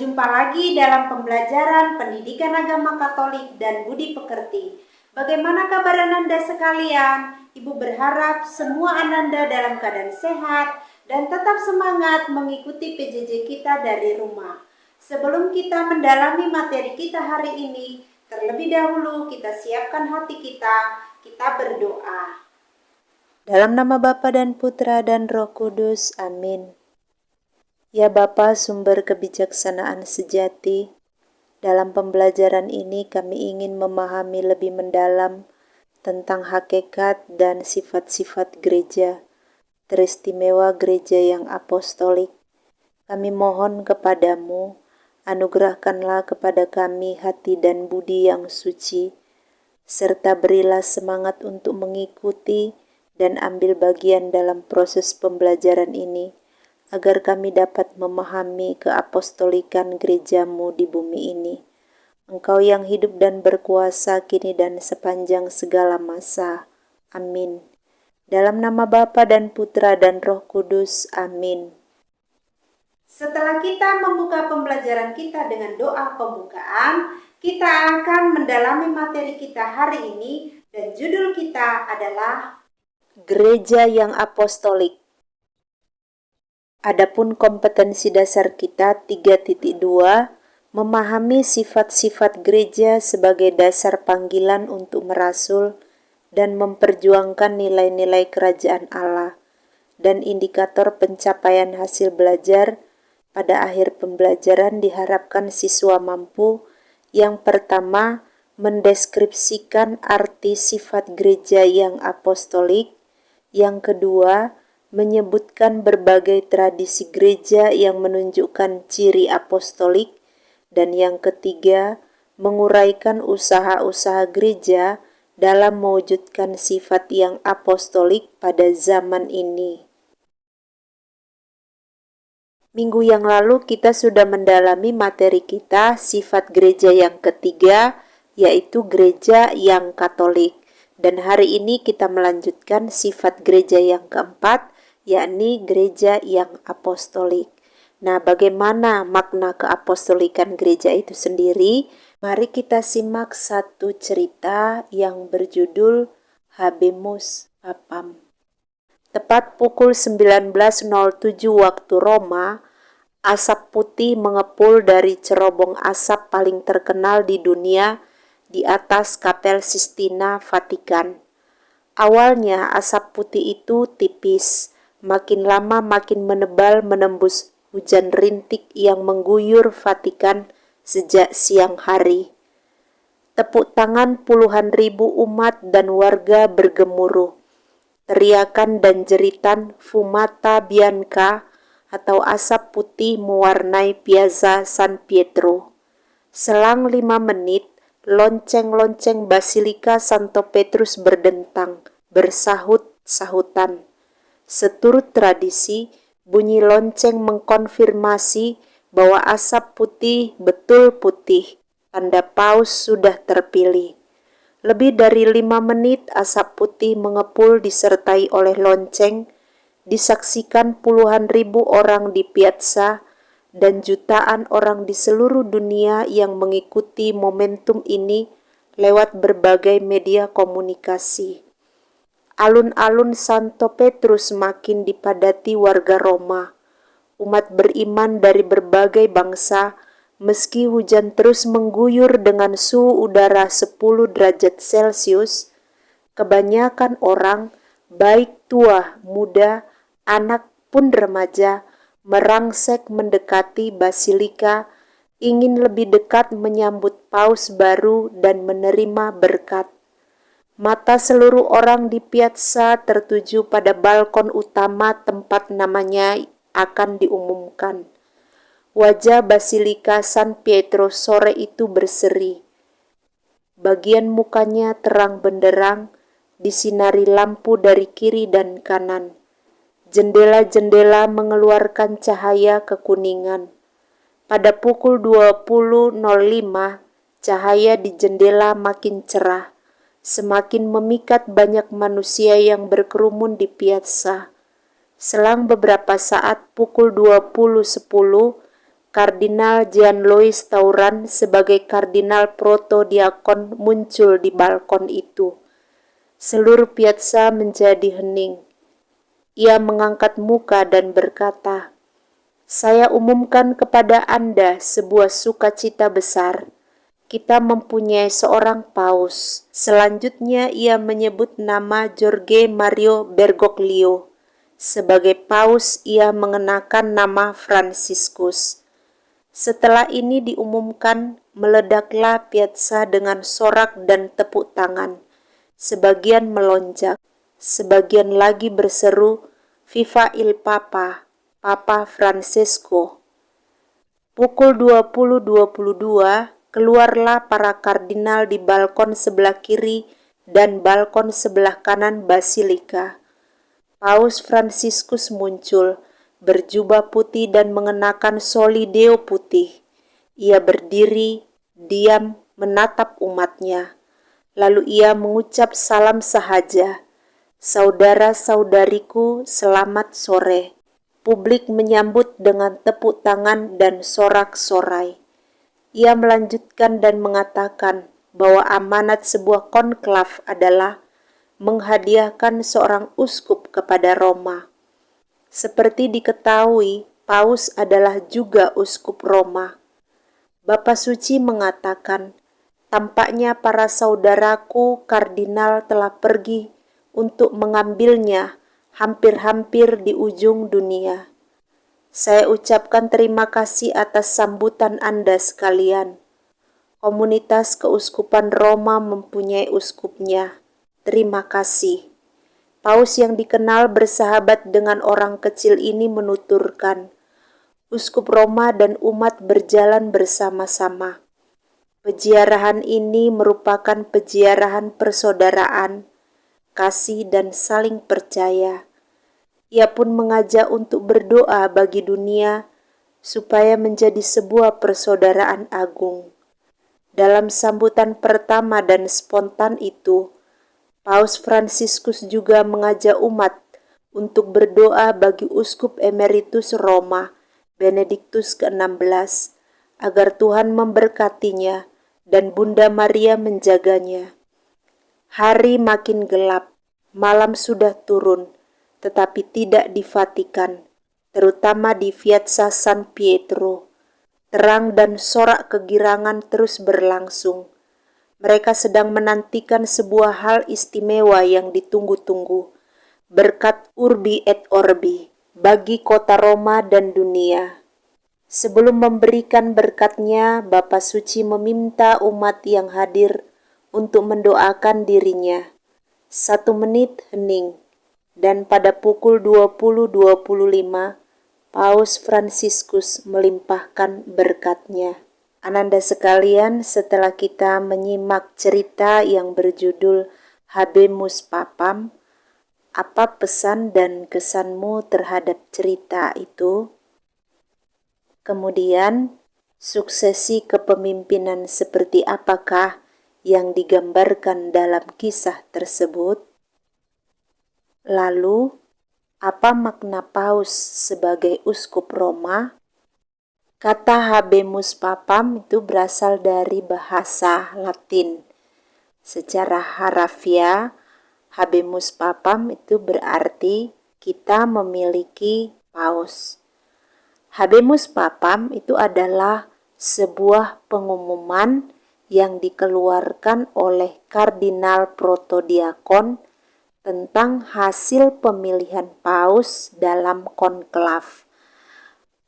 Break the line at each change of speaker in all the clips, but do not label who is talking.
Berjumpa lagi dalam pembelajaran pendidikan agama Katolik dan budi pekerti. Bagaimana kabar Ananda sekalian? Ibu berharap semua Ananda dalam keadaan sehat dan tetap semangat mengikuti PJJ kita dari rumah. Sebelum kita mendalami materi kita hari ini, terlebih dahulu kita siapkan hati kita berdoa.
Dalam nama Bapa dan Putra dan Roh Kudus, amin. Ya Bapa, sumber kebijaksanaan sejati, dalam pembelajaran ini kami ingin memahami lebih mendalam tentang hakikat dan sifat-sifat gereja, teristimewa gereja yang apostolik. Kami mohon kepadamu, anugerahkanlah kepada kami hati dan budi yang suci, serta berilah semangat untuk mengikuti dan ambil bagian dalam proses pembelajaran ini, agar kami dapat memahami keapostolikan gerejamu di bumi ini. Engkau yang hidup dan berkuasa kini dan sepanjang segala masa. Amin. Dalam nama Bapa dan Putra dan Roh Kudus. Amin.
Setelah kita membuka pembelajaran kita dengan doa pembukaan, kita akan mendalami materi kita hari ini dan judul kita adalah
Gereja yang Apostolik. Adapun kompetensi dasar kita 3.2, memahami sifat-sifat gereja sebagai dasar panggilan untuk merasul dan memperjuangkan nilai-nilai kerajaan Allah, dan indikator pencapaian hasil belajar. Pada akhir pembelajaran diharapkan siswa mampu, yang pertama, mendeskripsikan arti sifat gereja yang apostolik, yang kedua, menyebutkan berbagai tradisi gereja yang menunjukkan ciri apostolik, dan yang ketiga, menguraikan usaha-usaha gereja dalam mewujudkan sifat yang apostolik pada zaman ini. Minggu yang lalu kita sudah mendalami materi kita sifat gereja yang ketiga, yaitu gereja yang Katolik. Dan hari ini kita melanjutkan sifat gereja yang keempat, yakni gereja yang apostolik. Nah, bagaimana makna keapostolikan gereja itu sendiri? Mari kita simak satu cerita yang berjudul Habemus Papam. Tepat pukul 19.07 waktu Roma, asap putih mengepul dari cerobong asap paling terkenal di dunia di atas Kapel Sistina Vatikan. Awalnya asap putih itu tipis, makin lama makin menebal menembus hujan rintik yang mengguyur Vatikan sejak siang hari. Tepuk tangan puluhan ribu umat dan warga bergemuruh. Teriakan dan jeritan Fumata Bianca atau asap putih mewarnai Piazza San Pietro. Selang 5 menit, lonceng-lonceng Basilika Santo Petrus berdentang, bersahut-sahutan. Seturut tradisi, bunyi lonceng mengkonfirmasi bahwa asap putih betul putih, tanda paus sudah terpilih. Lebih dari 5 menit asap putih mengepul disertai oleh lonceng, disaksikan puluhan ribu orang di piazza dan jutaan orang di seluruh dunia yang mengikuti momentum ini lewat berbagai media komunikasi. Alun-alun Santo Petrus makin dipadati warga Roma. Umat beriman dari berbagai bangsa, meski hujan terus mengguyur dengan suhu udara 10 derajat Celcius, kebanyakan orang, baik tua, muda, anak pun remaja, merangsek mendekati Basilika, ingin lebih dekat menyambut paus baru dan menerima berkat. Mata seluruh orang di piazza tertuju pada balkon utama tempat namanya akan diumumkan. Wajah Basilika San Pietro sore itu berseri. Bagian mukanya terang benderang, disinari lampu dari kiri dan kanan. Jendela-jendela mengeluarkan cahaya kekuningan. Pada pukul 20.05, cahaya di jendela makin cerah. Semakin memikat banyak manusia yang berkerumun di piazza. Selang beberapa saat pukul 20.10, Kardinal Jean-Louis Tauran sebagai kardinal protodiakon muncul di balkon itu. Seluruh piazza menjadi hening. Ia mengangkat muka dan berkata, "Saya umumkan kepada Anda sebuah sukacita besar. Kita mempunyai seorang paus." Selanjutnya ia menyebut nama Jorge Mario Bergoglio. Sebagai paus ia mengenakan nama Franciscus. Setelah ini diumumkan, meledaklah piazza dengan sorak dan tepuk tangan. Sebagian melonjak, sebagian lagi berseru, "Viva il Papa, Papa Francesco." Pukul 20.22, keluarlah para kardinal di balkon sebelah kiri dan balkon sebelah kanan basilika. Paus Franciscus muncul, berjubah putih dan mengenakan solideo putih. Ia berdiri, diam, menatap umatnya. Lalu ia mengucap salam sahaja. "Saudara-saudariku, selamat sore." Publik menyambut dengan tepuk tangan dan sorak-sorai. Ia melanjutkan dan mengatakan bahwa amanat sebuah konklav adalah menghadiahkan seorang uskup kepada Roma. Seperti diketahui, Paus adalah juga uskup Roma. Bapa Suci mengatakan, "Tampaknya para saudaraku kardinal telah pergi untuk mengambilnya hampir-hampir di ujung dunia. Saya ucapkan terima kasih atas sambutan Anda sekalian. Komunitas keuskupan Roma mempunyai uskupnya. Terima kasih." Paus yang dikenal bersahabat dengan orang kecil ini menuturkan, "Uskup Roma dan umat berjalan bersama-sama. Peziarahan ini merupakan peziarahan persaudaraan, kasih dan saling percaya." Ia pun mengajak untuk berdoa bagi dunia supaya menjadi sebuah persaudaraan agung. Dalam sambutan pertama dan spontan itu, Paus Franciscus juga mengajak umat untuk berdoa bagi Uskup Emeritus Roma, Benediktus ke-16, agar Tuhan memberkatinya dan Bunda Maria menjaganya. Hari makin gelap, malam sudah turun, tetapi tidak di Vatikan, terutama di Piazza San Pietro. Terang dan sorak kegirangan terus berlangsung. Mereka sedang menantikan sebuah hal istimewa yang ditunggu-tunggu, berkat Urbi et Orbi bagi kota Roma dan dunia. Sebelum memberikan berkatnya, Bapa Suci meminta umat yang hadir untuk mendoakan dirinya. 1 menit hening, dan pada pukul 20.25, Paus Franciscus melimpahkan berkatnya. Ananda sekalian, setelah kita menyimak cerita yang berjudul Habemus Papam, apa pesan dan kesanmu terhadap cerita itu? Kemudian, suksesi kepemimpinan seperti apakah yang digambarkan dalam kisah tersebut? Lalu, apa makna Paus sebagai uskup Roma? Kata Habemus Papam itu berasal dari bahasa Latin. Secara harafiah, Habemus Papam itu berarti kita memiliki paus. Habemus Papam itu adalah sebuah pengumuman yang dikeluarkan oleh Kardinal Protodiakon tentang hasil pemilihan paus dalam konklav.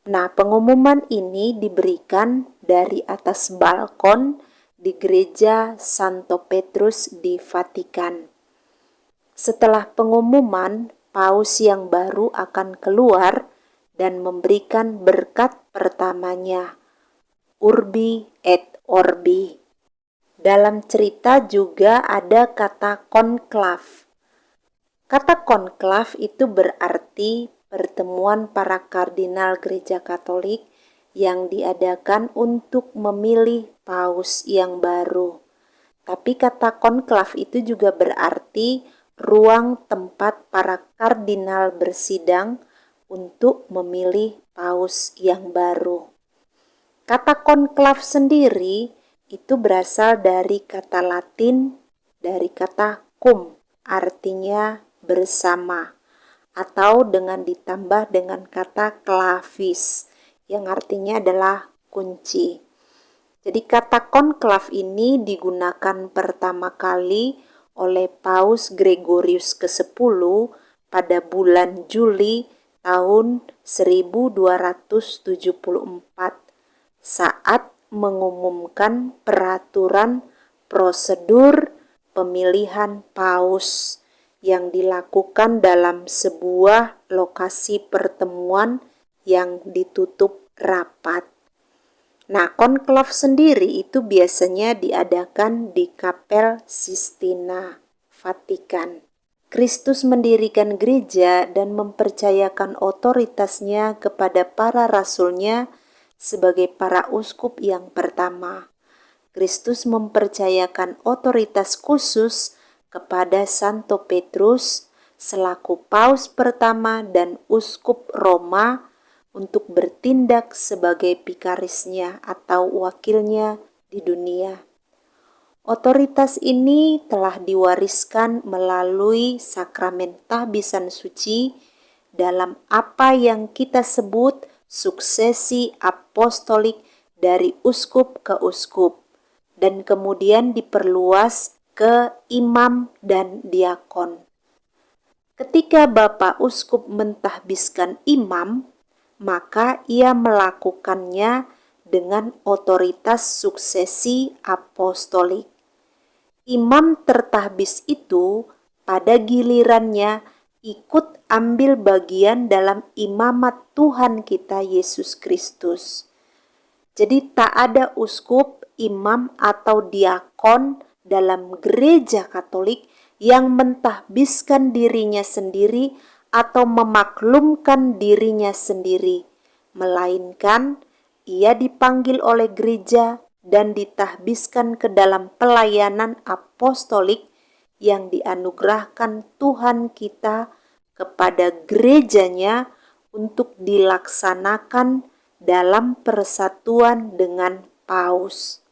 Nah, pengumuman ini diberikan dari atas balkon di gereja Santo Petrus di Vatikan. Setelah pengumuman, paus yang baru akan keluar dan memberikan berkat pertamanya, Urbi et Orbi. Dalam cerita juga ada kata konklav. Kata konklav itu berarti pertemuan para kardinal gereja Katolik yang diadakan untuk memilih paus yang baru. Tapi kata konklav itu juga berarti ruang tempat para kardinal bersidang untuk memilih paus yang baru. Kata konklav sendiri itu berasal dari kata Latin, dari kata cum, artinya bersama, atau dengan ditambah dengan kata clavis, yang artinya adalah kunci. Jadi kata konklav ini digunakan pertama kali oleh Paus Gregorius ke-10 pada bulan Juli tahun 1274 saat mengumumkan peraturan prosedur pemilihan paus yang dilakukan dalam sebuah lokasi pertemuan yang ditutup rapat. Nah, konklav sendiri itu biasanya diadakan di Kapel Sistina, Vatikan. Kristus mendirikan gereja dan mempercayakan otoritasnya kepada para rasulnya sebagai para uskup yang pertama. Kristus mempercayakan otoritas khusus kepada Santo Petrus selaku paus pertama dan uskup Roma untuk bertindak sebagai vikarisnya atau wakilnya di dunia. Otoritas ini telah diwariskan melalui sakramen tahbisan suci dalam apa yang kita sebut suksesi apostolik dari uskup ke uskup, dan kemudian diperluas ke imam dan diakon. Ketika Bapak Uskup mentahbiskan imam, maka ia melakukannya dengan otoritas suksesi apostolik. Imam tertahbis itu pada gilirannya ikut ambil bagian dalam imamat Tuhan kita Yesus Kristus. Jadi tak ada uskup, imam atau diakon dalam gereja Katolik yang mentahbiskan dirinya sendiri atau memaklumkan dirinya sendiri, melainkan ia dipanggil oleh gereja dan ditahbiskan ke dalam pelayanan apostolik yang dianugerahkan Tuhan kita kepada gerejanya untuk dilaksanakan dalam persatuan dengan paus.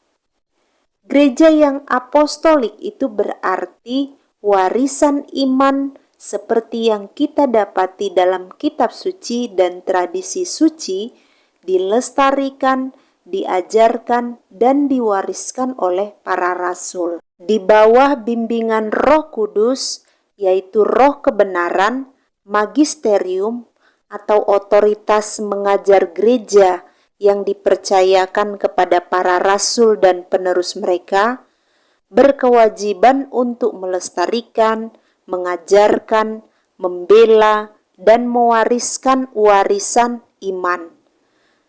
Gereja yang apostolik itu berarti warisan iman seperti yang kita dapati dalam kitab suci dan tradisi suci dilestarikan, diajarkan, dan diwariskan oleh para rasul. Di bawah bimbingan Roh Kudus, yaitu roh kebenaran, magisterium, atau otoritas mengajar gereja yang dipercayakan kepada para rasul dan penerus mereka, berkewajiban untuk melestarikan, mengajarkan, membela, dan mewariskan warisan iman.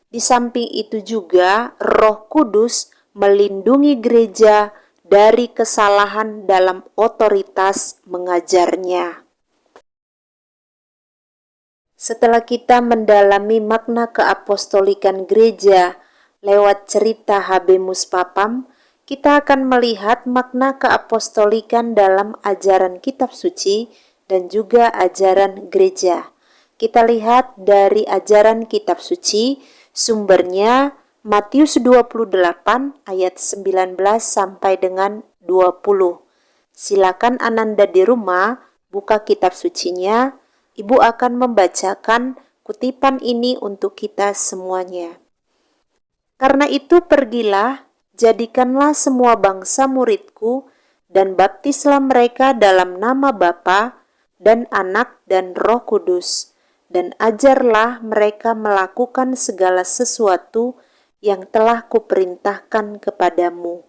Di samping itu juga Roh Kudus melindungi gereja dari kesalahan dalam otoritas mengajarnya. Setelah kita mendalami makna keapostolikan gereja lewat cerita Habemus Papam, kita akan melihat makna keapostolikan dalam ajaran kitab suci dan juga ajaran gereja. Kita lihat dari ajaran kitab suci, sumbernya Matius 28 ayat 19 sampai dengan 20. Silakan Ananda di rumah buka kitab sucinya. Ibu akan membacakan kutipan ini untuk kita semuanya. Karena itu pergilah, jadikanlah semua bangsa muridku, dan baptislah mereka dalam nama Bapa dan Anak dan Roh Kudus, dan ajarlah mereka melakukan segala sesuatu yang telah kuperintahkan kepadamu.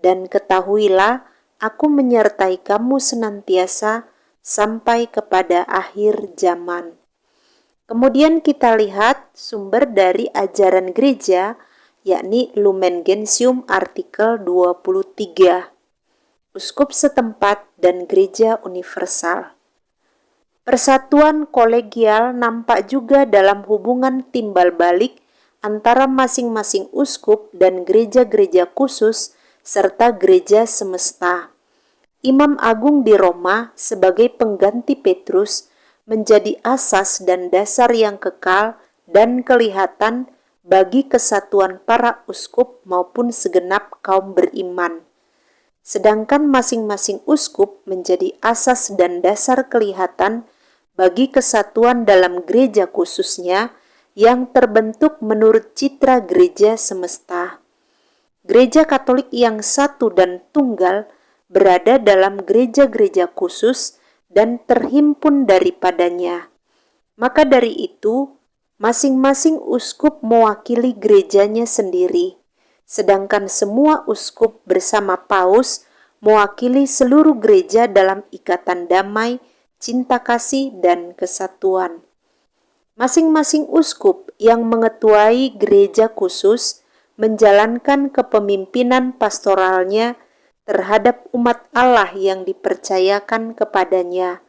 Dan ketahuilah, aku menyertai kamu senantiasa sampai kepada akhir zaman. Kemudian kita lihat sumber dari ajaran gereja, yakni Lumen Gentium artikel 23, uskup setempat dan gereja universal. Persatuan kolegial nampak juga dalam hubungan timbal balik antara masing-masing uskup dan gereja-gereja khusus serta gereja semesta. Imam Agung di Roma sebagai pengganti Petrus menjadi asas dan dasar yang kekal dan kelihatan bagi kesatuan para uskup maupun segenap kaum beriman. Sedangkan masing-masing uskup menjadi asas dan dasar kelihatan bagi kesatuan dalam gereja khususnya yang terbentuk menurut citra gereja semesta. Gereja Katolik yang satu dan tunggal berada dalam gereja-gereja khusus dan terhimpun daripadanya. Maka dari itu, masing-masing uskup mewakili gerejanya sendiri, sedangkan semua uskup bersama paus mewakili seluruh gereja dalam ikatan damai, cinta kasih, dan kesatuan. Masing-masing uskup yang mengetuai gereja khusus menjalankan kepemimpinan pastoralnya terhadap umat Allah yang dipercayakan kepadanya,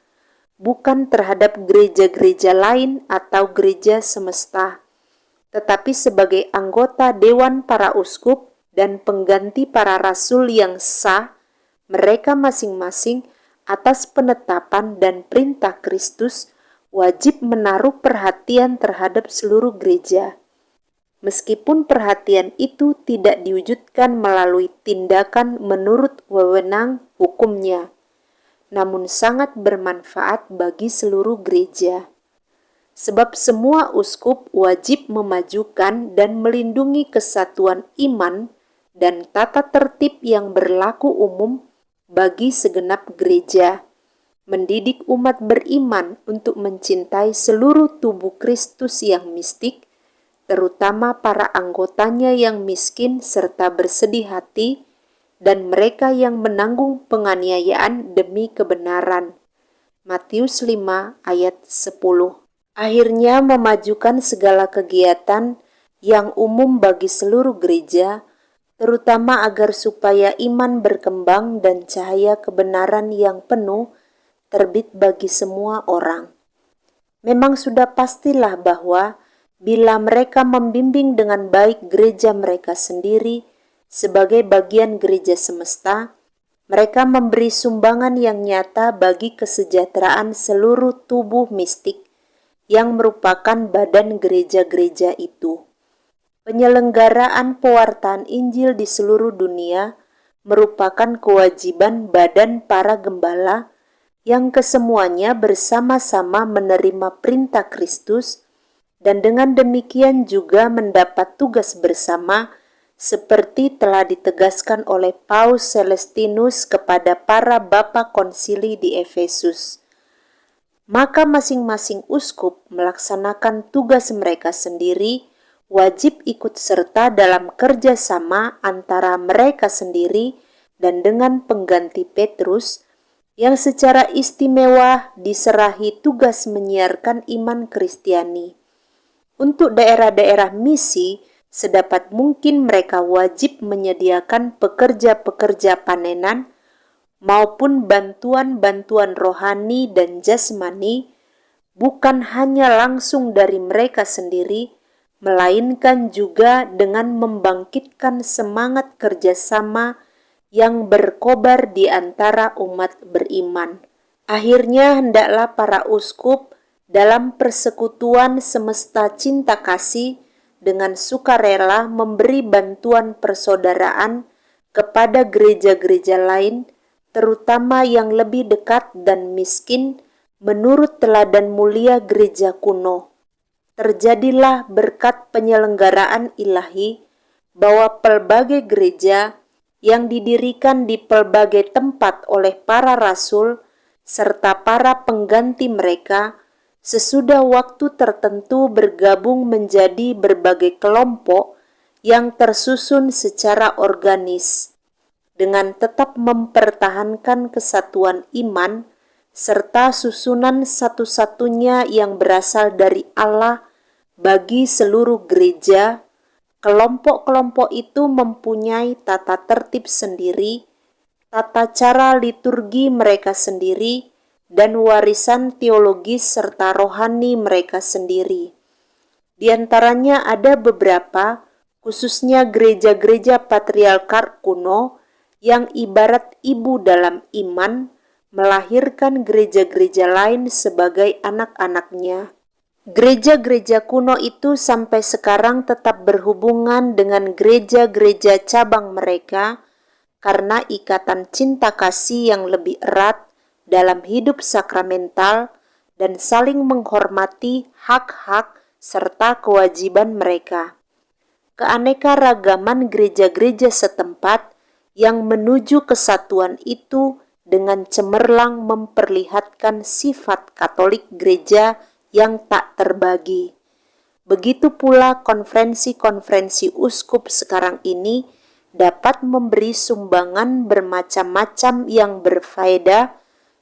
bukan terhadap gereja-gereja lain atau gereja semesta, tetapi sebagai anggota dewan para uskup dan pengganti para rasul yang sah, mereka masing-masing atas penetapan dan perintah Kristus wajib menaruh perhatian terhadap seluruh gereja. Meskipun perhatian itu tidak diwujudkan melalui tindakan menurut wewenang hukumnya, namun sangat bermanfaat bagi seluruh gereja. Sebab semua uskup wajib memajukan dan melindungi kesatuan iman dan tata tertib yang berlaku umum bagi segenap gereja, mendidik umat beriman untuk mencintai seluruh tubuh Kristus yang mistik, terutama para anggotanya yang miskin serta bersedih hati, dan mereka yang menanggung penganiayaan demi kebenaran. Matius 5 ayat 10. Akhirnya memajukan segala kegiatan yang umum bagi seluruh gereja, terutama agar supaya iman berkembang dan cahaya kebenaran yang penuh terbit bagi semua orang. Memang sudah pastilah bahwa bila mereka membimbing dengan baik gereja mereka sendiri sebagai bagian gereja semesta, mereka memberi sumbangan yang nyata bagi kesejahteraan seluruh tubuh mistik yang merupakan badan gereja-gereja itu. Penyelenggaraan pewartaan Injil di seluruh dunia merupakan kewajiban badan para gembala yang kesemuanya bersama-sama menerima perintah Kristus dan dengan demikian juga mendapat tugas bersama seperti telah ditegaskan oleh Paus Celestinus kepada para bapa konsili di Efesus. Maka masing-masing uskup melaksanakan tugas mereka sendiri, wajib ikut serta dalam kerjasama antara mereka sendiri dan dengan pengganti Petrus yang secara istimewa diserahi tugas menyiarkan iman Kristiani. Untuk daerah-daerah misi, sedapat mungkin mereka wajib menyediakan pekerja-pekerja panenan maupun bantuan-bantuan rohani dan jasmani, bukan hanya langsung dari mereka sendiri, melainkan juga dengan membangkitkan semangat kerjasama yang berkobar di antara umat beriman. Akhirnya hendaklah para uskup dalam persekutuan semesta cinta kasih dengan sukarela memberi bantuan persaudaraan kepada gereja-gereja lain, terutama yang lebih dekat dan miskin menurut teladan mulia gereja kuno. Terjadilah berkat penyelenggaraan ilahi bahwa pelbagai gereja yang didirikan di pelbagai tempat oleh para rasul serta para pengganti mereka sesudah waktu tertentu bergabung menjadi berbagai kelompok yang tersusun secara organis dengan tetap mempertahankan kesatuan iman serta susunan satu-satunya yang berasal dari Allah bagi seluruh gereja. Kelompok-kelompok itu mempunyai tata tertib sendiri, tata cara liturgi mereka sendiri, dan warisan teologis serta rohani mereka sendiri. Di antaranya ada beberapa, khususnya gereja-gereja patriarkat kuno yang ibarat ibu dalam iman, melahirkan gereja-gereja lain sebagai anak-anaknya. Gereja-gereja kuno itu sampai sekarang tetap berhubungan dengan gereja-gereja cabang mereka karena ikatan cinta kasih yang lebih erat dalam hidup sakramental dan saling menghormati hak-hak serta kewajiban mereka. Keanekaragaman gereja-gereja setempat yang menuju kesatuan itu dengan cemerlang memperlihatkan sifat Katolik gereja yang tak terbagi. Begitu pula konferensi-konferensi uskup sekarang ini dapat memberi sumbangan bermacam-macam yang berfaedah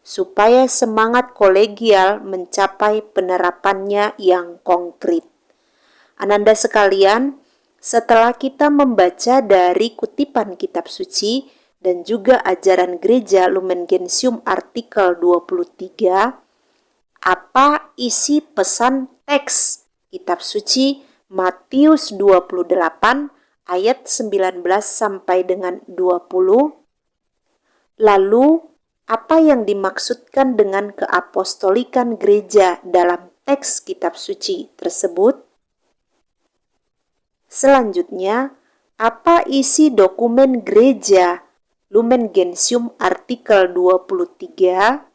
supaya semangat kolegial mencapai penerapannya yang konkret. Ananda sekalian, setelah kita membaca dari kutipan kitab suci dan juga ajaran gereja Lumen Gentium artikel 23, apa isi pesan teks kitab suci Matius 28 ayat 19 sampai dengan 20? Lalu, apa yang dimaksudkan dengan keapostolikan gereja dalam teks kitab suci tersebut? Selanjutnya, apa isi dokumen gereja Lumen Gentium artikel 23?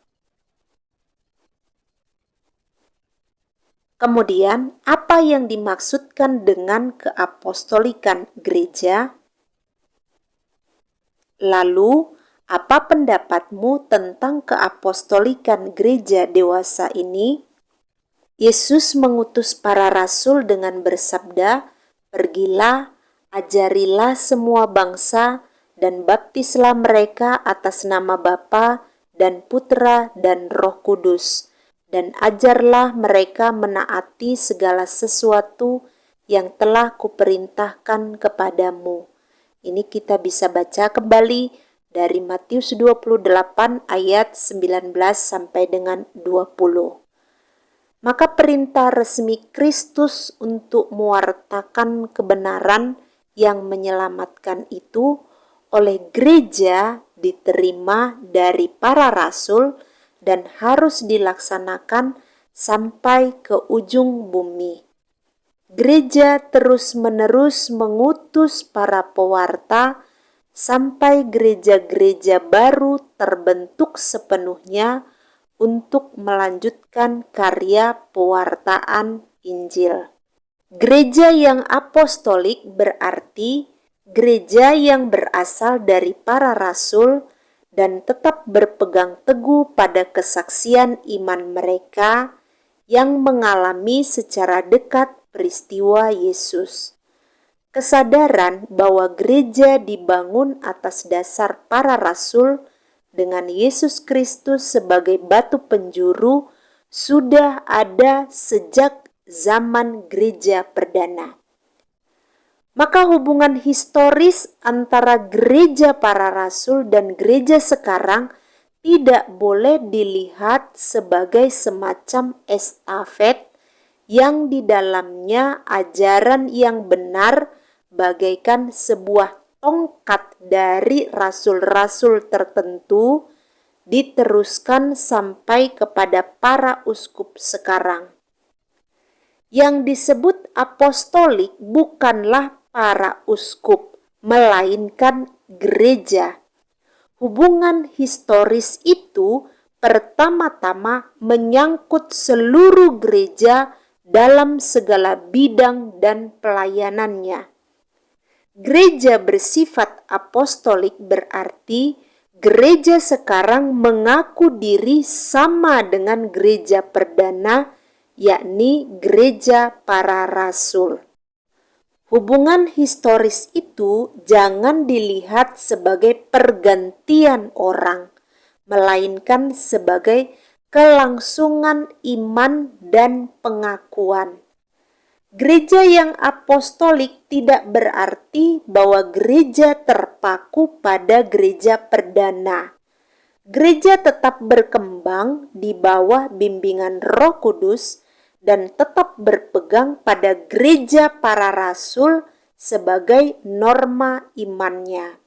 Kemudian, apa yang dimaksudkan dengan keapostolikan gereja? Lalu, apa pendapatmu tentang keapostolikan gereja dewasa ini? Yesus mengutus para rasul dengan bersabda, "Pergilah, ajarilah semua bangsa, dan baptislah mereka atas nama Bapa dan Putra dan Roh Kudus, dan ajarlah mereka menaati segala sesuatu yang telah kuperintahkan kepadamu." Ini kita bisa baca kembali dari Matius 28 ayat 19 sampai dengan 20. Maka perintah resmi Kristus untuk mewartakan kebenaran yang menyelamatkan itu oleh gereja diterima dari para rasul dan harus dilaksanakan sampai ke ujung bumi. Gereja terus-menerus mengutus para pewarta sampai gereja-gereja baru terbentuk sepenuhnya untuk melanjutkan karya pewartaan Injil. Gereja yang apostolik berarti gereja yang berasal dari para rasul dan tetap berpegang teguh pada kesaksian iman mereka yang mengalami secara dekat peristiwa Yesus. Kesadaran bahwa gereja dibangun atas dasar para rasul dengan Yesus Kristus sebagai batu penjuru sudah ada sejak zaman gereja perdana. Maka hubungan historis antara gereja para rasul dan gereja sekarang tidak boleh dilihat sebagai semacam estafet yang di dalamnya ajaran yang benar bagaikan sebuah tongkat dari rasul-rasul tertentu diteruskan sampai kepada para uskup sekarang. Yang disebut apostolik bukanlah para uskup, melainkan gereja. Hubungan historis itu pertama-tama menyangkut seluruh gereja dalam segala bidang dan pelayanannya. Gereja bersifat apostolik berarti gereja sekarang mengaku diri sama dengan gereja perdana, yakni gereja para rasul. Hubungan historis itu jangan dilihat sebagai pergantian orang, melainkan sebagai kelangsungan iman dan pengakuan. Gereja yang apostolik tidak berarti bahwa gereja terpaku pada gereja perdana. Gereja tetap berkembang di bawah bimbingan Roh Kudus dan tetap berpegang pada gereja para rasul sebagai norma imannya.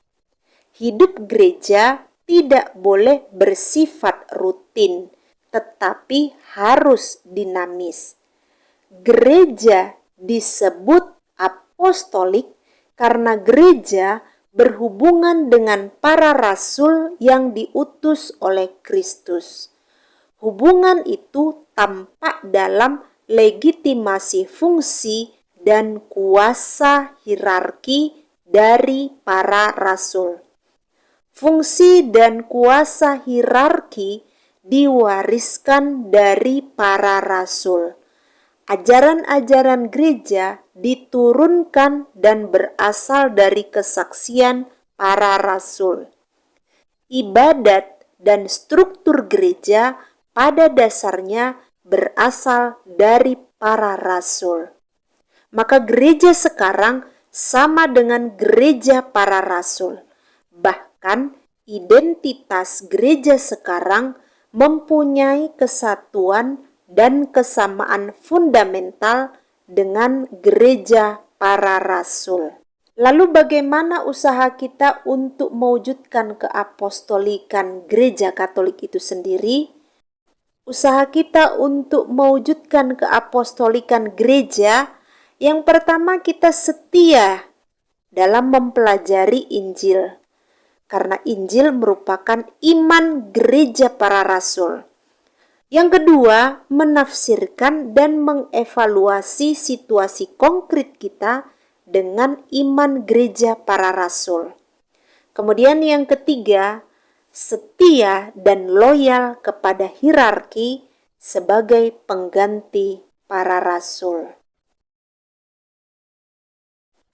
Hidup gereja tidak boleh bersifat rutin, tetapi harus dinamis. gereja disebut apostolik karena gereja berhubungan dengan para rasul yang diutus oleh Kristus. Hubungan itu tampak dalam legitimasi fungsi dan kuasa hierarki dari para rasul. Fungsi dan kuasa hierarki diwariskan dari para rasul. Ajaran-ajaran gereja diturunkan dan berasal dari kesaksian para rasul. Ibadat dan struktur gereja pada dasarnya berasal dari para rasul. Maka gereja sekarang sama dengan gereja para rasul. Bahkan identitas gereja sekarang mempunyai kesatuan dan kesamaan fundamental dengan gereja para rasul. Lalu bagaimana usaha kita untuk mewujudkan keapostolikan gereja Katolik itu sendiri? Usaha kita untuk mewujudkan keapostolikan gereja, yang pertama kita setia dalam mempelajari Injil. Karena Injil merupakan iman gereja para rasul. Yang kedua, menafsirkan dan mengevaluasi situasi konkret kita dengan iman gereja para rasul. Kemudian yang ketiga, setia dan loyal kepada hierarki sebagai pengganti para rasul.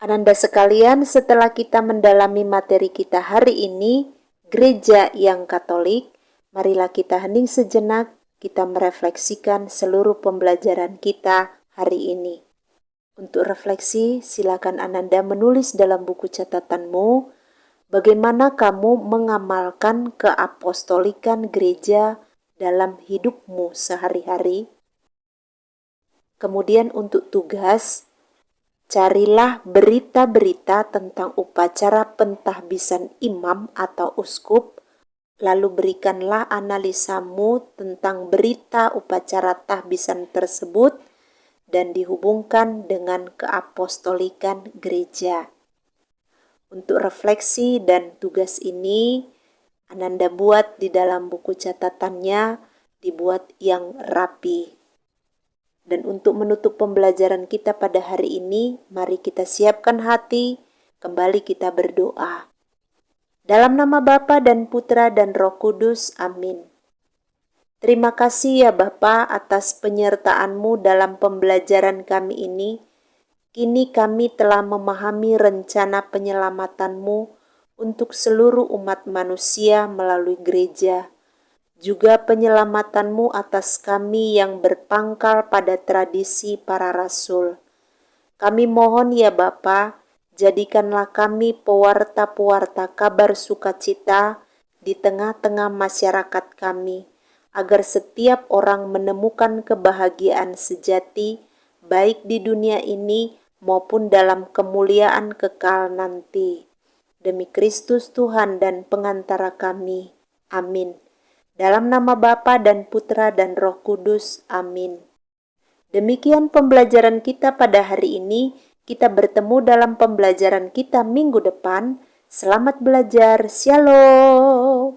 Ananda sekalian, setelah kita mendalami materi kita hari ini, gereja yang Katolik, marilah kita hening sejenak, kita merefleksikan seluruh pembelajaran kita hari ini. Untuk refleksi, silakan Ananda menulis dalam buku catatanmu, bagaimana kamu mengamalkan keapostolikan gereja dalam hidupmu sehari-hari. Kemudian untuk tugas, carilah berita-berita tentang upacara pentahbisan imam atau uskup, lalu berikanlah analisamu tentang berita upacara tahbisan tersebut dan dihubungkan dengan keapostolikan gereja. Untuk refleksi dan tugas ini, Ananda buat di dalam buku catatannya, dibuat yang rapi. Dan untuk menutup pembelajaran kita pada hari ini, mari kita siapkan hati, kembali kita berdoa. Dalam nama Bapa dan Putra dan Roh Kudus, amin. Terima kasih ya Bapa atas penyertaan-Mu dalam pembelajaran kami ini. Kini kami telah memahami rencana penyelamatan-Mu untuk seluruh umat manusia melalui gereja. Juga penyelamatan-Mu atas kami yang berpangkal pada tradisi para rasul. Kami mohon ya Bapa, jadikanlah kami pewarta-pewarta kabar sukacita di tengah-tengah masyarakat kami, agar setiap orang menemukan kebahagiaan sejati, baik di dunia ini maupun dalam kemuliaan kekal nanti. Demi Kristus Tuhan dan pengantara kami. Amin. Dalam nama Bapa dan Putra dan Roh Kudus. Amin. Demikian pembelajaran kita pada hari ini. Kita bertemu dalam pembelajaran kita minggu depan. Selamat belajar. Shalom.